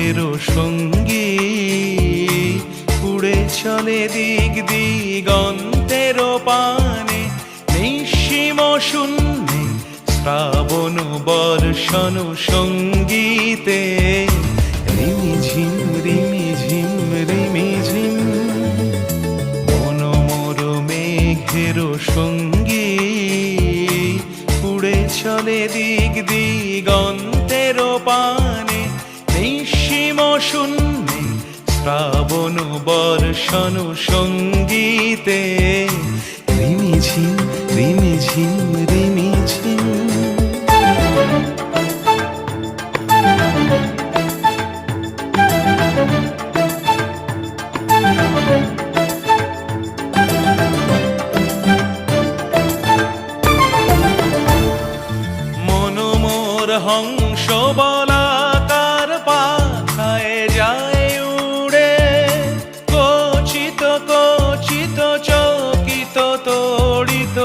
মেঘেরও সঙ্গী উড়ে চলে দিক দিগন্তের পানে নিঃসীম শূন্যে শ্রাবণ বর্ষণ সঙ্গীতে রিমিঝিম রিমিঝিম রিমিঝিম মনোমোর মেঘেরও সঙ্গী উড়ে চলে দিক দিগন্তের পানে নিঃসীম শূন্যে শ্রাবণ বর্ষণ সঙ্গীতে রিমিঝিম রিমিঝিম রিমিঝিম। মনোমোর হংস বলাকার পাখায় যায় উড়ে কচিত কচিত চকিত তড়িত